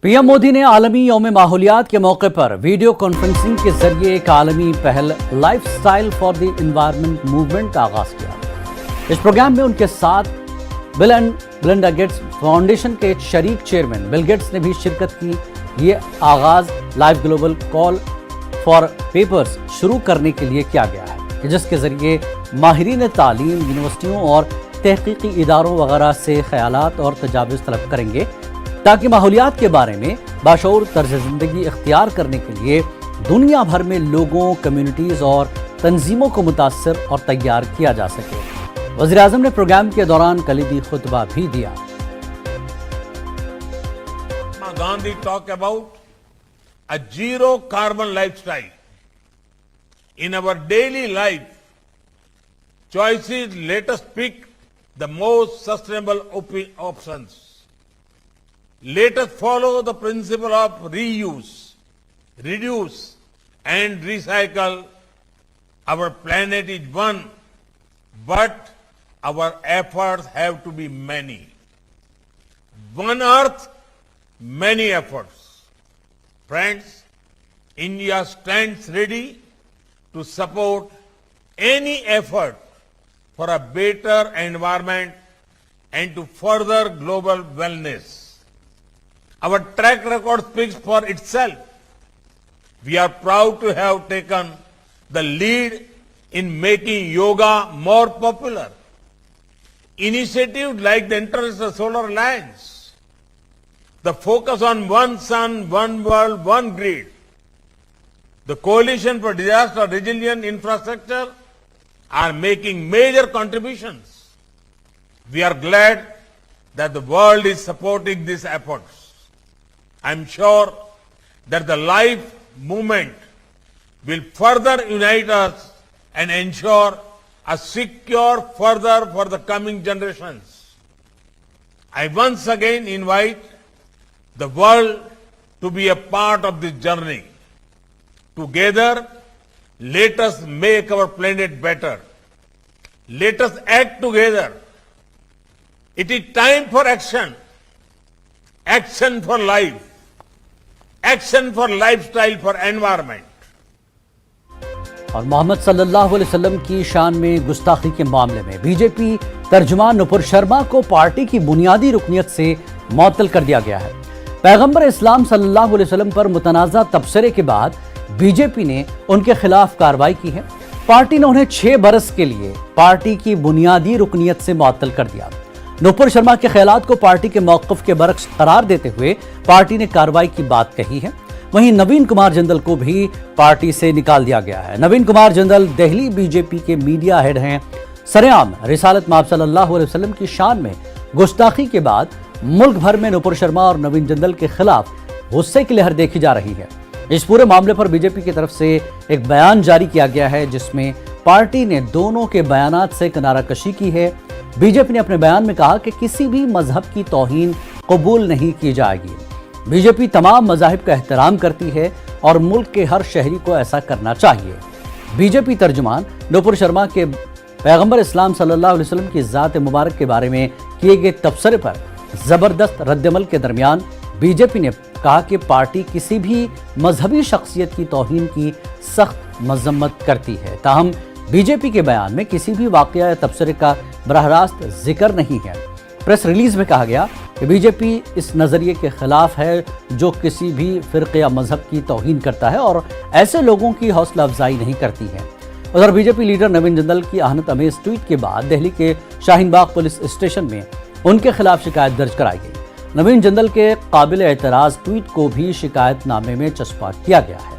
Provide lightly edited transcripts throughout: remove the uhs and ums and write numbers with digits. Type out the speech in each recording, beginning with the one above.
PM Modi ने आलमी यौम माहौलियात के मौके पर वीडियो कॉन्फ्रेंसिंग के जरिए एक आलमी पहल lifestyle for the environment movement का आगाज किया। इस प्रोग्राम में उनके साथ bill and Melinda Gates foundation के शरीक चेयरमैन बिल गेट्स ने भी शिरकत की। ये आगाज live global call for papers शुरू करने के लिए किया गया है, जिसके जरिए माहिरीन तालीम, यूनिवर्सिटियों और तहकीकी इदारों वगैरह से ख्यालात और तजावीज़ तलब करेंगे ताकि माहौलियात के बारे में बाशऊर तर्ज ज़िंदगी इख्तियार करने के लिए दुनिया भर में लोगों, कम्युनिटीज़ और तंजीमों को मुतासर और तैयार किया जा सके। वज़ीर आज़म ने प्रोग्राम के दौरान कलीदी खुतबा भी दिया। Gandhi talk about a zero carbon lifestyle in our daily life choices. Let us pick the most sustainable options. Let us follow the principle of reuse, reduce and recycle. Our planet is one, but our efforts have to be many. One earth, many efforts. Friends, India stands ready to support any effort for a better environment and to further global wellness. Our track record speaks for itself. We are proud to have taken the lead in making yoga more popular. Initiatives like the International Solar Alliance, the focus on one sun, one world, one grid, the Coalition for Disaster Resilient Infrastructure are making major contributions. We are glad that the world is supporting these efforts. I am sure that the life movement will further unite us and ensure a secure further for the coming generations. I once again invite the world to be a part of this journey. Together, let us make our planet better. Let us act together. It is time for action. Action for life. Action for lifestyle, for environment. और मोहम्मद सल्लल्लाहु अलैहि वसल्लम की शान में गुस्ताखी के मामले में बीजेपी तर्जुमान नुपुर शर्मा को पार्टी की बुनियादी रुकनियत से मुअत्तल कर दिया गया है। पैगंबर इस्लाम सल्लल्लाहु अलैहि वसल्लम पर मुतनाज़ा तबसरे के बाद बीजेपी ने उनके खिलाफ कार्रवाई की है। पार्टी ने उन्हें 6 बरस के लिए पार्टी की बुनियादी रुकनियत से मुअत्तल कर दिया। नुपुर शर्मा के ख्यालात को पार्टी के मौक़िफ़ के बरक्स करार देते हुए पार्टी ने कार्रवाई की बात कही है। वहीं नवीन कुमार जिंदल को भी पार्टी से निकाल दिया गया है। नवीन कुमार जिंदल दिल्ली बीजेपी के मीडिया हेड हैं। सरेआम रिसालत माब सल्लल्लाहु अलैहि वसल्लम की शान में गुस्ताखी के बाद मुल्क भर में नुपुर शर्मा और नवीन जिंदल के खिलाफ गुस्से की लहर देखी जा रही है। इस पूरे मामले पर बीजेपी की तरफ से एक बयान जारी किया गया है, जिसमें पार्टी ने दोनों के बयानात से किनाराकशी की है। बीजेपी ने अपने बयान में कहा कि किसी भी मजहब की तौहीन कबूल नहीं की जाएगी। बीजेपी तमाम मजाहिब का एहतराम करती है और मुल्क के हर शहरी को ऐसा करना चाहिए। बीजेपी तर्जुमान नुपुर शर्मा के पैगंबर इस्लाम सल्लल्लाहु अलैहि वसल्लम की ज़ात मुबारक के बारे में किए गए तबसरे पर जबरदस्त रद्दमल के दरमियान बीजेपी ने कहा कि पार्टी किसी भी मजहबी शख्सियत की तौहीन की सख्त मजम्मत करती है। ताहम बीजेपी के बयान में किसी भी वाक़या या तबसरे का बराह रास्त जिक्र नहीं है। प्रेस रिलीज में कहा गया कि बीजेपी इस नज़रिए के खिलाफ है जो किसी भी फ़िरक़े या मजहब की तौहीन करता है और ऐसे लोगों की हौसला अफजाई नहीं करती है। उधर बीजेपी लीडर नवीन जिंदल की आहनत अमेज ट्वीट के बाद दिल्ली के शाहीन बाग पुलिस स्टेशन में उनके खिलाफ शिकायत दर्ज कराई गई। नवीन जिंदल के काबिल एतराज़ ट्वीट को भी शिकायतनामे में चस्पा किया गया है।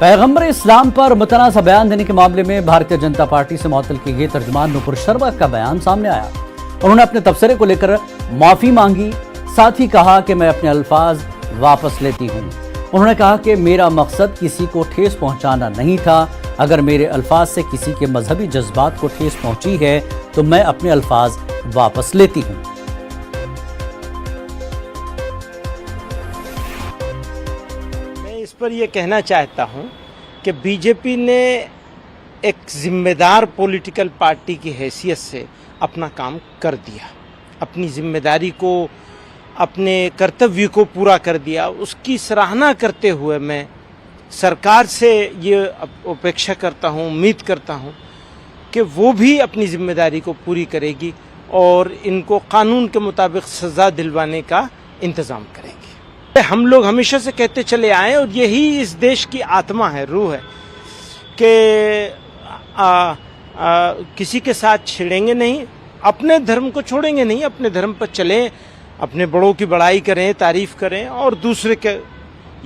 पैगंबर इस्लाम पर मुतनाज़ा बयान देने के मामले में भारतीय जनता पार्टी से मुअत्तल की गई तर्जुमान नुपुर शर्मा का बयान सामने आया। उन्होंने अपने तबसरे को लेकर माफ़ी मांगी, साथ ही कहा कि मैं अपने अल्फाज वापस लेती हूँ। उन्होंने कहा कि मेरा मकसद किसी को ठेस पहुँचाना नहीं था। अगर मेरे अल्फाज से किसी के मजहबी जज्बात को ठेस पहुँची है तो मैं अपने अल्फाज वापस लेती हूँ। मैं इस पर यह कहना चाहता हूं कि बीजेपी ने एक जिम्मेदार पॉलिटिकल पार्टी की हैसियत से अपना काम कर दिया, अपनी जिम्मेदारी को, अपने कर्तव्य को पूरा कर दिया। उसकी सराहना करते हुए मैं सरकार से ये अपेक्षा करता हूँ, उम्मीद करता हूँ कि वो भी अपनी जिम्मेदारी को पूरी करेगी और इनको कानून के मुताबिक सज़ा दिलवाने का इंतज़ाम करेगी। हम लोग हमेशा से कहते चले आए और यही इस देश की आत्मा है, रूह है कि किसी के साथ छिड़ेंगे नहीं, अपने धर्म को छोड़ेंगे नहीं, अपने धर्म पर चलें, अपने बड़ों की बड़ाई करें, तारीफ करें और दूसरे के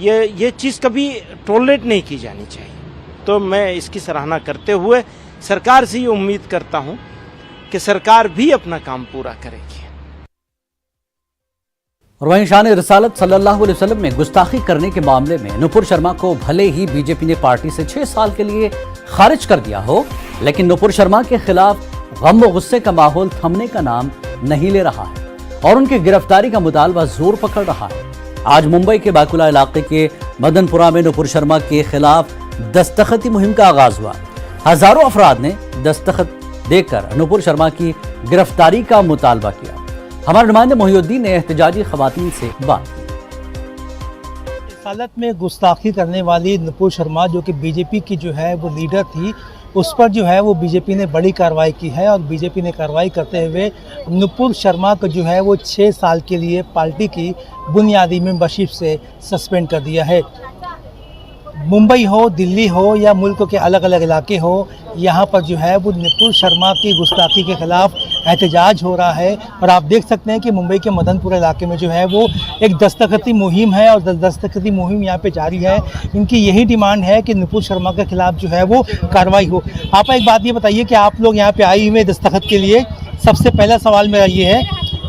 ये चीज़ कभी टॉलरेट नहीं की जानी चाहिए। तो मैं इसकी सराहना करते हुए सरकार से ये उम्मीद करता हूँ कि सरकार भी अपना काम पूरा करेगी। और वहीं शान रिसालत सल्लल्लाहु अलैहि वसल्लम में गुस्ताखी करने के मामले में नुपुर शर्मा को भले ही बीजेपी ने पार्टी से 6 साल के लिए खारिज कर दिया हो, लेकिन नुपुर शर्मा के खिलाफ गम व गुस्से का माहौल थमने का नाम नहीं ले रहा है और उनकी गिरफ्तारी का मुतालबा जोर पकड़ रहा है। आज मुंबई के बाकुला इलाके के मदनपुरा में नुपुर शर्मा के खिलाफ दस्तखती मुहिम का आगाज हुआ। हजारों अफराद ने दस्तखत देकर नुपुर शर्मा की गिरफ्तारी का मुतालबा किया। हमारे नुमाइंदे मोहिउद्दीन ने एहतजाजी खवातीन से बात की। रिसालत में गुस्ताखी करने वाली नुपुर शर्मा जो कि बीजेपी की जो है वो लीडर थी, उस पर जो है वो बीजेपी ने बड़ी कार्रवाई की है और बीजेपी ने कार्रवाई करते हुए नुपुर शर्मा को जो है वो 6 साल के लिए पार्टी की बुनियादी मेंबरशिप से सस्पेंड कर दिया है। मुंबई हो, दिल्ली हो या मुल्क के अलग अलग इलाके हो, यहाँ पर जो है वो नुपुर शर्मा की गुस्ताखी के खिलाफ एहतजाज हो रहा है। और आप देख सकते हैं कि मुंबई के मदनपुरा इलाके में जो है वो एक दस्तखती मुहिम है और दस्तखती मुहिम यहाँ पे जारी है। इनकी यही डिमांड है कि नुपुर शर्मा के खिलाफ जो है वो कार्रवाई हो। आप एक बात ये बताइए कि आप लोग यहाँ पे आए हुए दस्तखत के लिए, सबसे पहला सवाल मेरा ये है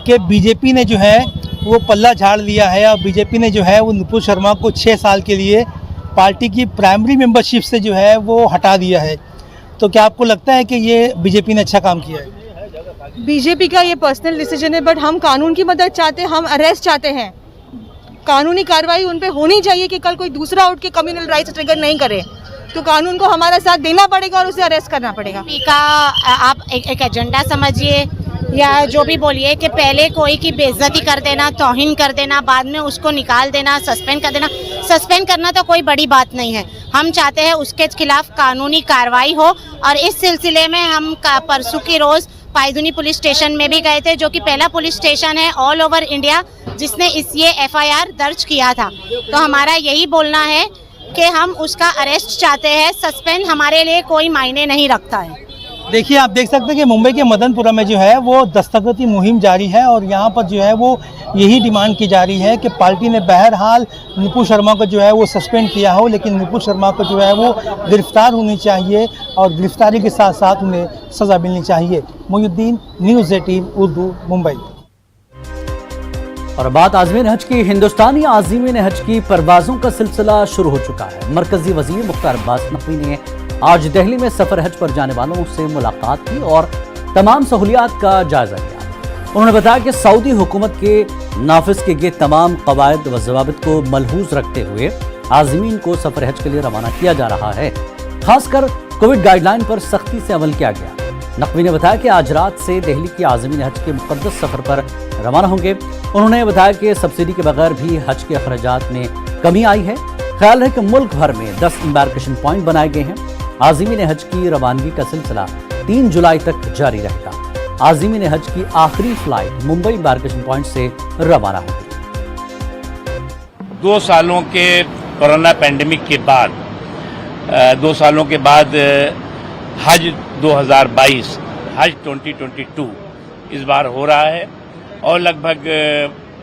कि बीजेपी ने जो है वो पल्ला झाड़ लिया है और बीजेपी ने जो है वो नुपुर शर्मा को 6 साल के लिए पार्टी की प्राइमरी मेंबरशिप से जो है वो हटा दिया है। तो क्या आपको लगता है कि ये बीजेपी ने अच्छा काम किया है? बीजेपी का ये पर्सनल डिसीजन है, बट हम कानून की मदद चाहते हैं, हम अरेस्ट चाहते हैं। कानूनी कार्रवाई उन पे होनी चाहिए कि कल कोई दूसरा उठ के कम्युनल राइट्स ट्रिगर नहीं करे, तो कानून को हमारा साथ देना पड़ेगा और उसे अरेस्ट करना पड़ेगा। का आप एक एजेंडा समझिए या जो भी बोलिए कि पहले कोई की बेइज्जती कर देना, तौहीन कर देना, बाद में उसको निकाल देना, सस्पेंड कर देना। सस्पेंड करना तो कोई बड़ी बात नहीं है, हम चाहते हैं उसके खिलाफ कानूनी कार्रवाई हो। और इस सिलसिले में हम परसों की रोज़ पायदुनी पुलिस स्टेशन में भी गए थे, जो कि पहला पुलिस स्टेशन है ऑल ओवर इंडिया जिसने ये FIR दर्ज किया था। तो हमारा यही बोलना है कि हम उसका अरेस्ट चाहते हैं, सस्पेंड हमारे लिए कोई मायने नहीं रखता है। देखिए, आप देख सकते हैं कि मुंबई के मदनपुरा में जो है वो दस्तखती मुहिम जारी है और यहाँ पर जो है वो यही डिमांड की जा रही है कि पार्टी ने बहरहाल नुपुर शर्मा को जो है वो सस्पेंड किया हो, लेकिन नुपुर शर्मा को जो है वो गिरफ्तार होनी चाहिए और गिरफ्तारी के साथ साथ उन्हें सज़ा मिलनी चाहिए। मोहिउद्दीन, न्यूज़ 18 उर्दू, मुंबई। और बात आज़मीन हज की। हिंदुस्तानी आज़मीन हज की परवाज़ों का सिलसिला शुरू हो चुका है। मरकजी वज़ीर मुख्तार अब्बास नकवी ने आज दिल्ली में सफ़र हज पर जाने वालों से मुलाकात की और तमाम सहूलियात का जायजा लिया। उन्होंने बताया कि सऊदी हुकूमत के नाफिज किए गए तमाम कवायद व ज़वाबित को मलहूज रखते हुए आज़मीन को सफ़र हज के लिए रवाना किया जा रहा है। खासकर कोविड गाइडलाइन पर सख्ती से अमल किया गया। नकवी ने बताया कि आज रात से दिल्ली की आज़मीन हज के मुक़द्दस सफ़र पर रवाना होंगे। उन्होंने बताया कि सब्सिडी के बगैर भी हज के अखराजात में कमी आई है। ख्याल है कि मुल्क भर में 10 एम्बार्केशन पॉइंट बनाए गए हैं। आज़मीन हज की रवानगी का सिलसिला 3 जुलाई तक जारी रहेगा। आज़मीन हज की आखिरी फ्लाइट मुंबई एम्बार्केशन पॉइंट से रवाना होगी। 2 सालों के कोरोना पैंडेमिक के बाद 2 सालों के बाद हज 2022 हज 2022 इस बार हो रहा है और लगभग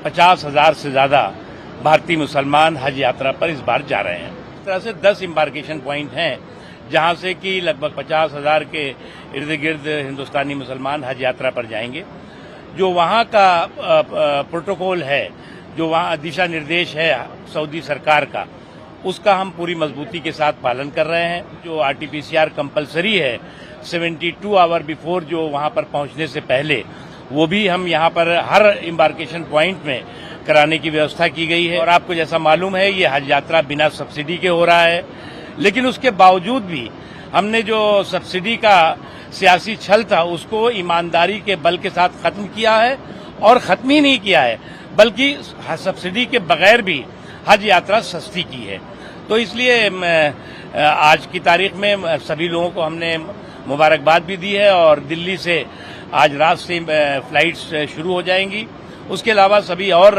50,000 से ज़्यादा भारतीय मुसलमान हज यात्रा पर इस बार जा रहे हैं। इस तरह से 10 एम्बार्केशन पॉइंट हैं जहां से कि लगभग 50,000 के इर्द गिर्द हिंदुस्तानी मुसलमान हज यात्रा पर जाएंगे। जो वहां का प्रोटोकॉल है, जो वहां दिशा निर्देश है सऊदी सरकार का, उसका हम पूरी मजबूती के साथ पालन कर रहे हैं। जो RT-PCR कंपलसरी है 72 आवर बिफोर, जो वहां पर पहुंचने से पहले, वो भी हम यहां पर हर एम्बार्केशन पॉइंट में कराने की व्यवस्था की गई है। और आपको जैसा मालूम है, ये हज यात्रा बिना सब्सिडी के हो रहा है, लेकिन उसके बावजूद भी हमने जो सब्सिडी का सियासी छल था उसको ईमानदारी के बल के साथ खत्म किया है, और खत्म ही नहीं किया है बल्कि सब्सिडी के बगैर भी हज यात्रा सस्ती की है। तो इसलिए आज की तारीख में सभी लोगों को हमने मुबारकबाद भी दी है, और दिल्ली से आज रात से फ्लाइट्स शुरू हो जाएंगी। उसके अलावा सभी और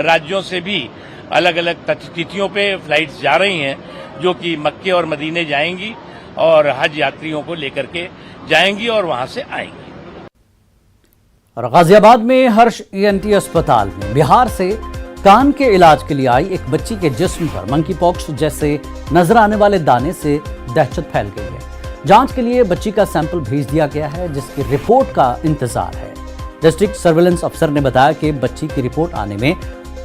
राज्यों से भी अलग अलग तिथियों पे फ्लाइट्स जा रही हैं, जो कि मक्के और मदीने जाएंगी और हज यात्रियों को लेकर के जाएंगी और वहां से आएंगी। और गाजियाबाद में हर्ष ENT अस्पताल में बिहार से कान के इलाज के लिए आई एक बच्ची के जिस्म पर मंकी पॉक्स जैसे नजर आने वाले दाने से दहशत फैल गई है। जांच के लिए बच्ची का सैंपल भेज दिया गया है, जिसकी रिपोर्ट का इंतजार है। डिस्ट्रिक्ट सर्विलेंस अफसर ने बताया कि बच्ची की रिपोर्ट आने में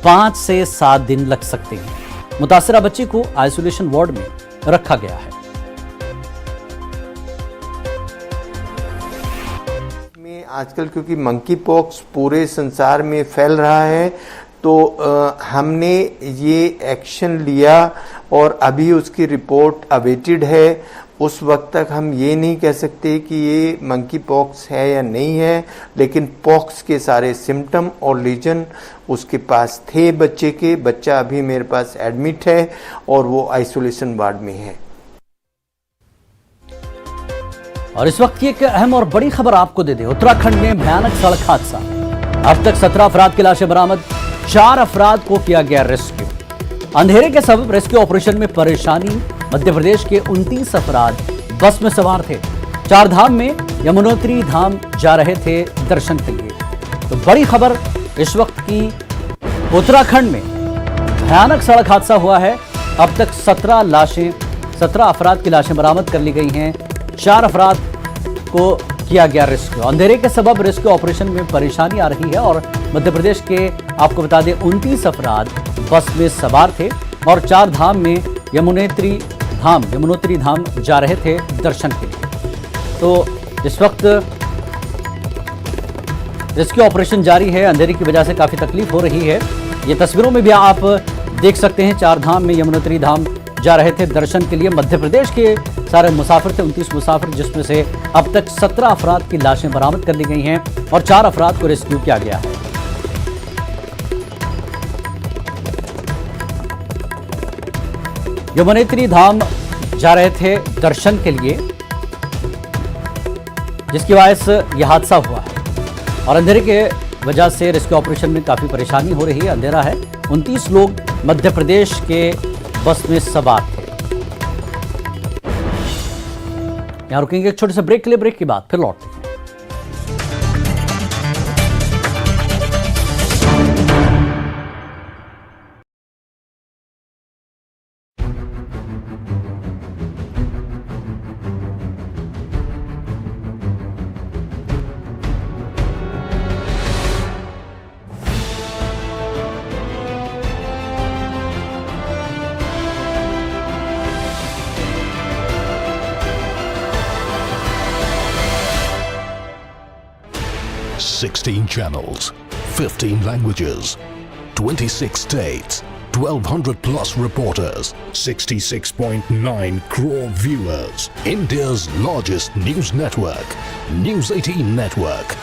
5 से 7 दिन लग सकते हैं। मुतासरा बच्ची को आइसोलेशन वार्ड में रखा गया है। आजकल क्योंकि मंकी पॉक्स पूरे संसार में फैल रहा है, तो हमने ये एक्शन लिया और अभी उसकी रिपोर्ट अवेटेड है। उस वक्त तक हम ये नहीं कह सकते कि ये मंकी पॉक्स है या नहीं है, लेकिन पॉक्स के सारे सिम्टम और लीजन उसके पास थे बच्चे के। बच्चा अभी मेरे पास एडमिट है और वो आइसोलेशन वार्ड में है। और इस वक्त की एक अहम और बड़ी खबर आपको दे दें। उत्तराखंड में भयानक सड़क हादसा, अब तक 17 अफराद की लाशें बरामद, 4 अफराद को किया गया रेस्क्यू। अंधेरे के सबब रेस्क्यू ऑपरेशन में परेशानी, मध्य प्रदेश के 29 अफराद बस में सवार थे, 4 धाम में यमुनोत्री धाम जा रहे थे दर्शन के लिए। तो बड़ी खबर इस वक्त की, उत्तराखंड में भयानक सड़क हादसा हुआ है। अब तक 17 अफराद की लाशें बरामद कर ली गई हैं, 4 अफराद को किया गया रेस्क्यू। अंधेरे के सबब रेस्क्यू ऑपरेशन में परेशानी आ रही है और मध्य प्रदेश के आपको बता दें 29 अफराद बस में सवार थे और 4 धाम में यमुनोत्री धाम जा रहे थे दर्शन के लिए। तो इस वक्त रेस्क्यू ऑपरेशन जारी है। अंधेरे की वजह से काफी तकलीफ हो रही है। ये तस्वीरों में भी आप देख सकते हैं, 4 धाम में यमुनोत्री धाम जा रहे थे दर्शन के लिए। मध्य प्रदेश के सारे मुसाफिर थे, 29 मुसाफिर, जिसमें से अब तक 17 अफराद की लाशें बरामद कर ली गई हैं और 4 अफराद को रेस्क्यू किया गया है। यमुनोत्री धाम जा रहे थे दर्शन के लिए, जिसकी वजह से यह हादसा हुआ है और अंधेरे के वजह से रेस्क्यू ऑपरेशन में काफी परेशानी हो रही है। अंधेरा है, 29 लोग मध्य प्रदेश के बस में सवार थे। यहां रुकेंगे एक छोटे से ब्रेक के लिए, ब्रेक के बाद फिर लौटते हैं। Sixteen channels, 15 languages, 26 states, 1,200 plus reporters, 66.9 crore viewers. India's largest news network, News 18 Network.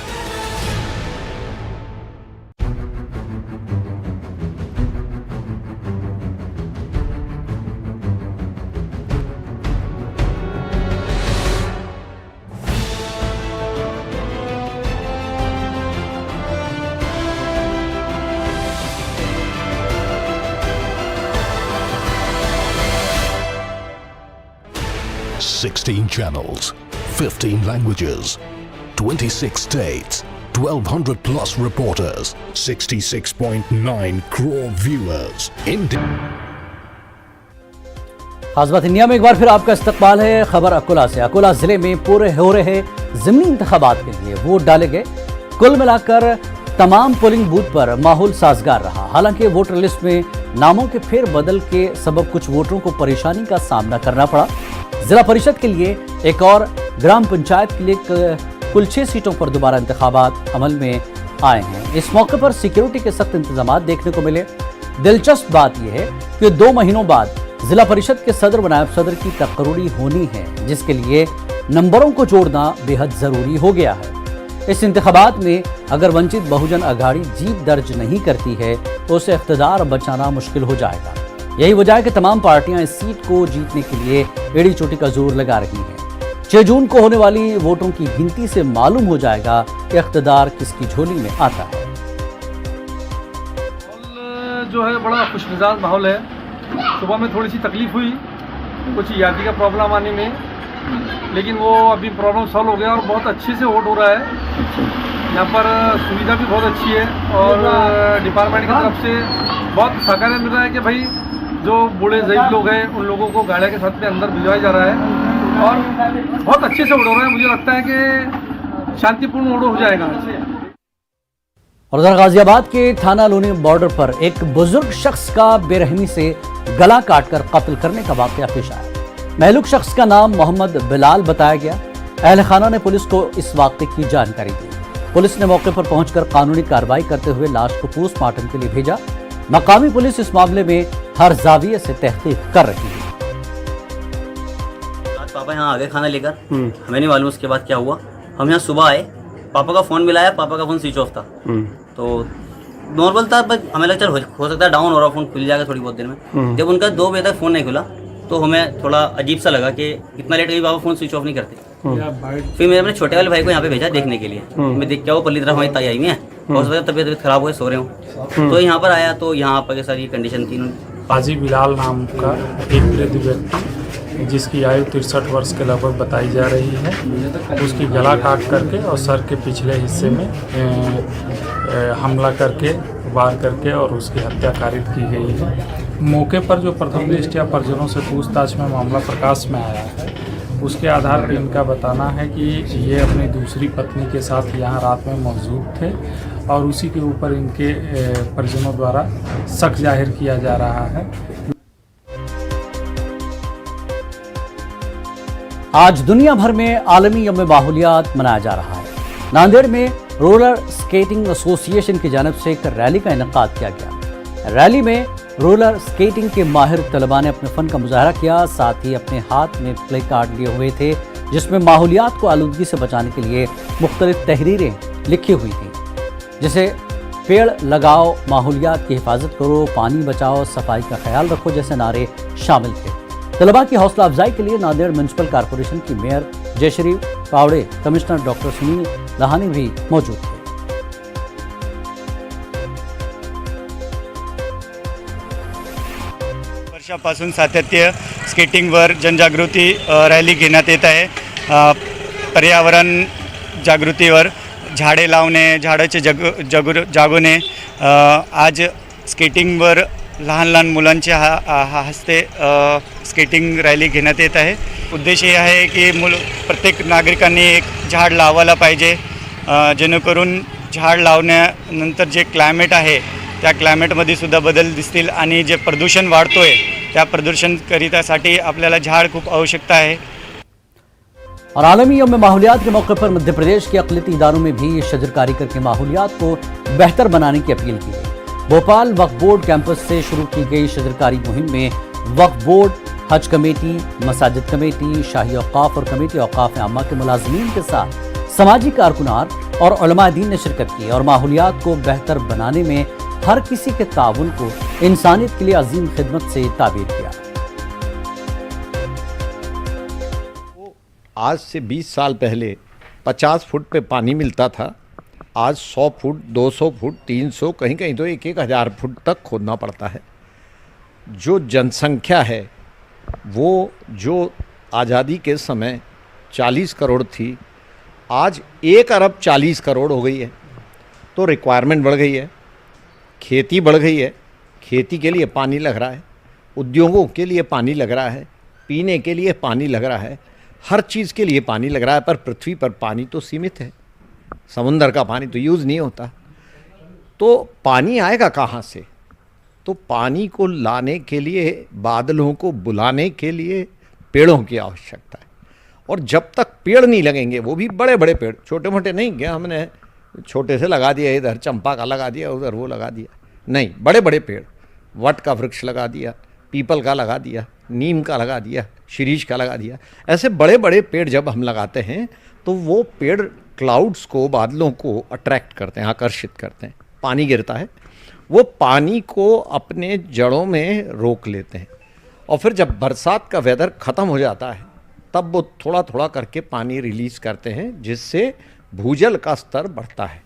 Sixteen channels, 15 languages, 26 states, 1,200 plus reporters, 66.9 crore viewers. खास बात इंडिया में एक बार फिर आपका इस्तकबाल है। खबर अकोला से। अकोला जिले में पूरे हो रहे ज़िमनी इंतखाबात के लिए वोट डाले गए। कुल मिलाकर तमाम पोलिंग बूथ पर माहौल साजगार रहा। हालांकि वोटर लिस्ट में नामों के फेरबदल के सबब कुछ वोटरों को परेशानी का सामना करना पड़ा। जिला परिषद के लिए एक और ग्राम पंचायत के लिए कुल 6 सीटों पर दोबारा इंतखाबात अमल में आए हैं। इस मौके पर सिक्योरिटी के सख्त इंतजाम देखने को मिले। दिलचस्प बात यह है कि 2 महीनों बाद जिला परिषद के सदर व नायब सदर की तकरूरी होनी है, जिसके लिए नंबरों को जोड़ना बेहद जरूरी हो गया है। इस इंतखाबात में अगर वंचित बहुजन अघाड़ी जीत दर्ज नहीं करती है तो उसे इख्तिदार बचाना मुश्किल हो जाएगा। यही वजह है कि तमाम पार्टियां इस सीट को जीतने के लिए एड़ी चोटी का जोर लगा रही हैं। 6 जून को होने वाली वोटों की गिनती से मालूम हो जाएगा कि इख्तिदार किसकी झोली में आता है। जो है बड़ा खुशमिजाज माहौल है। सुबह में थोड़ी सी तकलीफ हुई कुछ यादी का प्रॉब्लम आने में, लेकिन वो अभी प्रॉब्लम सॉल्व हो गया और बहुत अच्छे से वोट हो रहा है। यहाँ पर सुविधा भी बहुत अच्छी है और डिपार्टमेंट की तरफ से बहुत सहकार्य मिल रहा है कि भाई जो बूढ़े ज़ईफ़ लोग हैं उन लोगों को गाड़ियों के साथ में अंदर भिजवाया जा रहा है और बहुत अच्छे से वोट हो रहा है। मुझे लगता है कि शांतिपूर्ण वोट हो जाएगा। और उधर गाजियाबाद के थाना लोनी बॉर्डर पर एक बुजुर्ग शख्स का बेरहमी से गला काटकर कत्ल करने का वाकया पेश आया। महलूक शख्स का नाम मोहम्मद बिलाल बताया गया। अहल खाना ने पुलिस को इस वाकये की जानकारी दी। पुलिस ने मौके पर पहुंचकर कानूनी कार्रवाई करते हुए लाश को पोस्टमार्टम के लिए भेजा। मकामी पुलिस इस मामले में हर जाविये से तहकीक कर रही है। पापा यहाँ आ गए खाना लेकर, हमें नहीं मालूम उसके बाद क्या हुआ। हम यहाँ सुबह आए, पापा का फोन मिलाया, पापा का फोन स्विच ऑफ था। तो नॉर्मल था, बस हमें लगा चल हो सकता है डाउन हो रहा, फोन खुल जाएगा थोड़ी बहुत देर में। जब उनका 2 बजे तक फोन नहीं खुला तो हमें थोड़ा अजीब सा लगा कि इतना लेट गई, पापा फोन स्विच ऑफ नहीं करते। फिर मैंने अपने छोटे वाले भाई को यहाँ पे भेजा देखने के लिए। मैं देख क्या वो पल्ली तरह हमारी ताई आई हुई है और तबीयत खराब हुई, सो रहे हो। तो यहाँ पर आया तो यहाँ पर सारी कंडीशन थी। हाजी बिलाल नाम का एक वृद्ध व्यक्ति जिसकी आयु 63 वर्ष के लगभग बताई जा रही है, उसकी गला काट करके और सर के पिछले हिस्से में हमला करके वार करके और उसकी हत्या कारित की गई है। मौके पर जो प्रथम दृष्टया परिजनों से पूछताछ में मामला प्रकाश में आया है, उसके आधार पर इनका बताना है कि ये अपनी दूसरी पत्नी के साथ यहाँ रात में मौजूद थे और उसी के ऊपर इनके परिजनों द्वारा शक जाहिर किया जा रहा है। आज दुनिया भर में आलमी यौम माहौलियात मनाया जा रहा है। नांदेड़ में रोलर स्केटिंग एसोसिएशन की जानिब से एक रैली का इनेकाद किया गया। रैली में रोलर स्केटिंग के माहिर तलबा ने अपने फन का मुजाहरा किया, साथ ही अपने हाथ में प्ले कार्ड लिए हुए थे जिसमें माहौलियात को आलूदगी से बचाने के लिए मुख्तलिफ तहरीरें लिखी हुई थी, जैसे पेड़ लगाओ, माहौलियात की हिफाजत करो, पानी बचाओ, सफाई का ख्याल रखो जैसे नारे शामिल थे। तलबा की हौसला अफजाई के लिए नांदेड़ म्यूनसिपल कॉरपोरेशन की मेयर जयश्री पावड़े, कमिश्नर डॉक्टर सुनील लहानी भी मौजूद थे। वर्षापासून सातत्य स्केटिंगवर जनजागृती रॅली घेण्यात येत आहे। पर्यावरण जागृतीवर झाडे लावणे, झाडाचे जागवणे, आज स्केटिंगवर लहान लहान मुलांच्या हस्ते स्केटिंग रॅली घेण्यात येत आहे। उद्देश हे आहे की प्रत्येक नागरिकांनी एक झाड लावायला पाहिजे, जेणेकरून झाड लावल्यानंतर जे क्लायमेट आहे त्या क्लायमेटमध्ये सुद्धा बदल दिसतील आणि जे प्रदूषण वाढतोय त्या प्रदूषणकरितासाठी आपल्याला झाड खूप आवश्यकता है। और आलमी यौम माहौलियात के मौके पर मध्य प्रदेश के अक़लियती इदारों में भी शजरकारी करके माहौलियात को बेहतर बनाने की अपील की गई। भोपाल वक्फ बोर्ड कैंपस से शुरू की गई शजरकारी मुहिम में वक्फ बोर्ड, हज कमेटी, मसाजिद कमेटी, शाही औक़ाफ़ और कमेटी औक़ाफ़ आम्मा के मुलाज़मीन के साथ समाजी कारकुनान और उलमा दीन ने शिरकत की और माहौलियात को बेहतर बनाने में हर किसी के ताउन को इंसानियत के लिए अजीम खिदमत से ताबीर किया। आज से 20 साल पहले 50 फुट पे पानी मिलता था, आज 100 फुट, 200 फुट, 300, कहीं कहीं तो 1-1000 फुट तक खोदना पड़ता है। जो जनसंख्या है वो जो आज़ादी के समय 40 करोड़ थी, आज 1 अरब 40 करोड़ हो गई है। तो रिक्वायरमेंट बढ़ गई है, खेती बढ़ गई है, खेती के लिए पानी लग रहा है, उद्योगों के लिए पानी लग रहा है, पीने के लिए पानी लग रहा है, हर चीज़ के लिए पानी लग रहा है। पर पृथ्वी पर पानी तो सीमित है, समुंदर का पानी तो यूज़ नहीं होता, तो पानी आएगा कहाँ से? तो पानी को लाने के लिए, बादलों को बुलाने के लिए पेड़ों की आवश्यकता है। और जब तक पेड़ नहीं लगेंगे, वो भी बड़े बड़े पेड़, छोटे मोटे नहीं, क्या हमने छोटे से लगा दिया, इधर चंपा का लगा दिया, उधर वो लगा दिया, नहीं, बड़े बड़े पेड़, वट का वृक्ष लगा दिया, पीपल का लगा दिया, नीम का लगा दिया, शिरीष का लगा दिया। ऐसे बड़े बड़े पेड़ जब हम लगाते हैं तो वो पेड़ क्लाउड्स को, बादलों को अट्रैक्ट करते हैं, आकर्षित करते हैं। पानी गिरता है, वो पानी को अपने जड़ों में रोक लेते हैं और फिर जब बरसात का वेदर ख़त्म हो जाता है तब वो थोड़ा थोड़ा करके पानी रिलीज़ करते हैं, जिससे भूजल का स्तर बढ़ता है।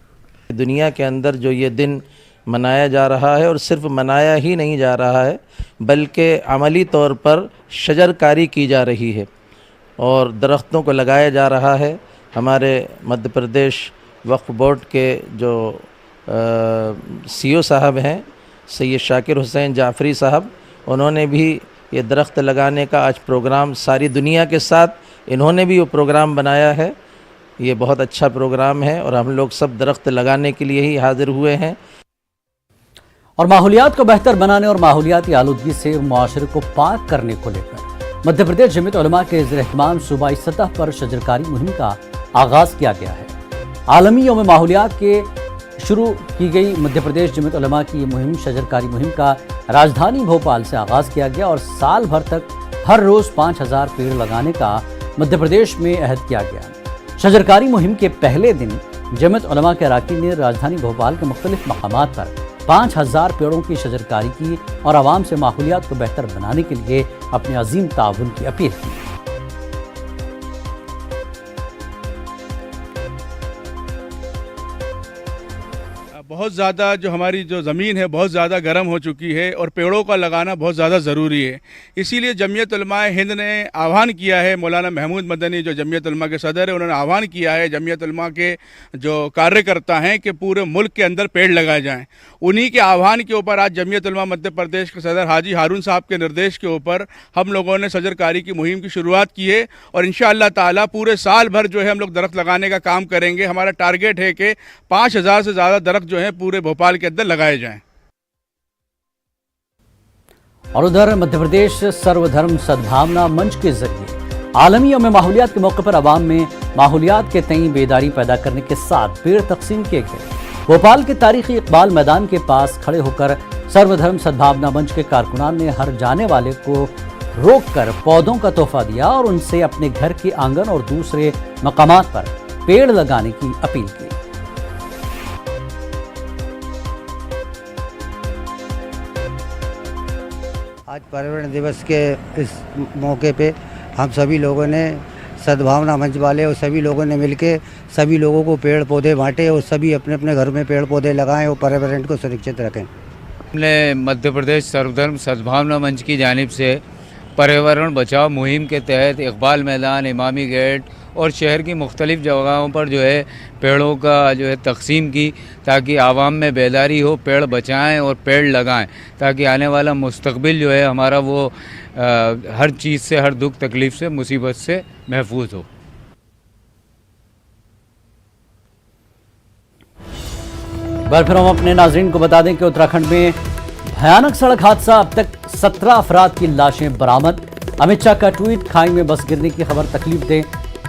दुनिया के अंदर जो ये दिन मनाया जा रहा है, और सिर्फ मनाया ही नहीं जा रहा है बल्कि अमली तौर पर शजरकारी की जा रही है और दरख्तों को लगाया जा रहा है। हमारे मध्य प्रदेश वक्फ बोर्ड के जो सीईओ साहब हैं सैयद शाकिर हुसैन जाफरी साहब, उन्होंने भी ये दरख्त लगाने का आज प्रोग्राम सारी दुनिया के साथ इन्होंने भी वो प्रोग्राम बनाया है। ये बहुत अच्छा प्रोग्राम है और हम लोग सब दरख्त लगाने के लिए ही हाजिर हुए हैं। और माहौलियात को बेहतर बनाने और माहौलियाती आलूदगी से मुआशरे को पाक करने को लेकर मध्य प्रदेश जमीयत उलमा के ज़ेर-ए-एहतमाम सूबाई सतह पर शजरकारी मुहिम का आगाज़ किया गया है। आलमी यौम माहौलियात के शुरू की गई मध्य प्रदेश जमीयत उलमा की ये मुहिम, शजरकारी मुहिम का राजधानी भोपाल से आगाज़ किया गया और साल भर तक हर रोज़ 5000 पेड़ लगाने का मध्य प्रदेश में अहद किया गया। शजरकारी मुहिम के पहले दिन जमीयत उलमा के अरकान ने राजधानी भोपाल के मुख्तलिफ मकामात पर 5000 पेड़ों की शजरकारी की और आवाम से माहौलियात को बेहतर बनाने के लिए अपने अजीम ताउन की अपील की। बहुत ज़्यादा जो हमारी जो ज़मीन है बहुत ज़्यादा गर्म हो चुकी है और पेड़ों का लगाना बहुत ज़्यादा ज़रूरी है। इसीलिए जमीयत उलमाए हिंद ने आह्वान किया है, मौलाना महमूद मदनी जो जमीयत उलमा के सदर है उन्होंने आह्वान किया है जमीयत उलमा के जो कार्यकर्ता हैं कि पूरे मुल्क के अंदर पेड़ लगाए जाएं। उन्हीं के आह्वान के ऊपर आज जमीयत उलमा मध्य प्रदेश के सदर हाजी हारून साहब के निर्देश के ऊपर हम लोगों ने शजरकारी की मुहिम की शुरुआत की है और इंशाअल्लाह ताला पूरे साल भर जो है हम लोग दरख्त लगाने का काम करेंगे। हमारा टारगेट है कि 5000 से ज़्यादा दरख्त जो है पूरे भोपाल के अंदर लगाए जाएं। और उधर मध्य प्रदेश सर्वधर्म सद्भावना मंच के जरिए आलमी यौम माहौलियात के मौके पर आवाम में माहौलियात के तई बेदारी पैदा करने के साथ पेड़ तकसीम किए गए। भोपाल के तारीखी इकबाल मैदान के पास खड़े होकर सर्वधर्म सद्भावना मंच के कारकुनान ने हर जाने वाले को रोककर पौधों का तोहफा दिया और उनसे अपने घर के आंगन और दूसरे मकामात पर पेड़ लगाने की अपील की। आज पर्यावरण दिवस के इस मौके पे हम सभी लोगों ने सद्भावना मंच वाले और सभी लोगों ने मिलकर सभी लोगों को पेड़ पौधे बांटे और सभी अपने अपने घर में पेड़ पौधे लगाएं और पर्यावरण को सुरक्षित रखें। हमने मध्य प्रदेश सर्वधर्म सद्भावना मंच की जानिब से पर्यावरण बचाओ मुहिम के तहत इकबाल मैदान, इमामी गेट और शहर की मुख्तलिफ़ जगहों पर जो है पेड़ों का जो है तकसीम की ताकि आवाम में बेदारी हो, पेड़ बचाएं और पेड़ लगाएं ताकि आने वाला मुस्तकबिल जो है हमारा वो हर चीज़ से, हर दुख तकलीफ़ से, मुसीबत से महफूज हो। एक बार फिर हम अपने नाजरीन को बता दें कि उत्तराखंड में भयानक सड़क हादसा, अब तक 17 अफराद की लाशें बरामद। अमित शाह का ट्वीट, खाई में बस गिरने की खबर तकलीफ दे,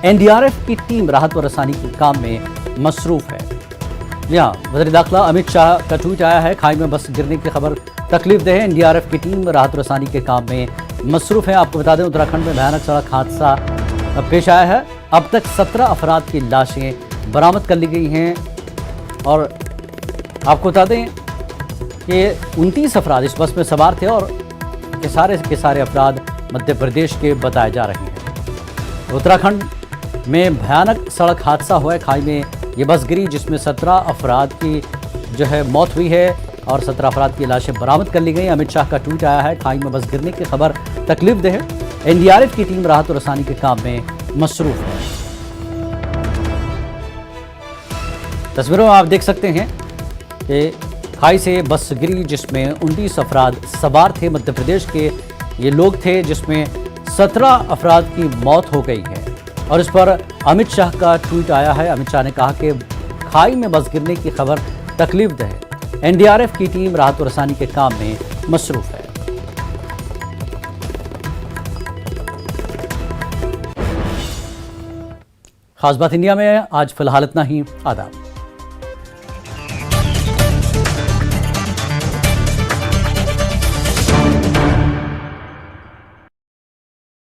एनडीआरएफ की टीम राहत व रसानी के काम में मसरूफ है। यहाँ वज़ीर दाखिला अमित शाह का ट्वीट आया है, खाई में बस गिरने की खबर तकलीफ दे है, एनडीआरएफ की टीम राहत व रसानी के काम में मसरूफ है। आपको बता दें उत्तराखंड में भयानक सड़क हादसा पेश आया है, अब तक 17 अफराद की लाशें बरामद कर ली गई हैं और आपको बता दें कि 29 अफराद इस बस में सवार थे और के सारे अफराद मध्य प्रदेश के बताए जा रहे हैं। उत्तराखंड में भयानक सड़क हादसा हुआ है, खाई में ये बस गिरी जिसमें 17 अफराद की जो है मौत हुई है और 17 अफराद की लाशें बरामद कर ली गई। अमित शाह का ट्वीट आया है, खाई में बस गिरने की खबर तकलीफ दे है, एनडीआरएफ की टीम राहत और रसानी के काम में मसरूफ है। तस्वीरों में आप देख सकते हैं कि खाई से बस गिरी जिसमें 29 अफराद सवार थे, मध्य प्रदेश के ये लोग थे जिसमें 17 अफराद की मौत हो गई है और इस पर अमित शाह का ट्वीट आया है। अमित शाह ने कहा कि खाई में बस गिरने की खबर तकलीफ दे है, एनडीआरएफ की टीम राहत और रसानी के काम में मसरूफ है। खास बात इंडिया में आज फिलहाल इतना ही। आदाब।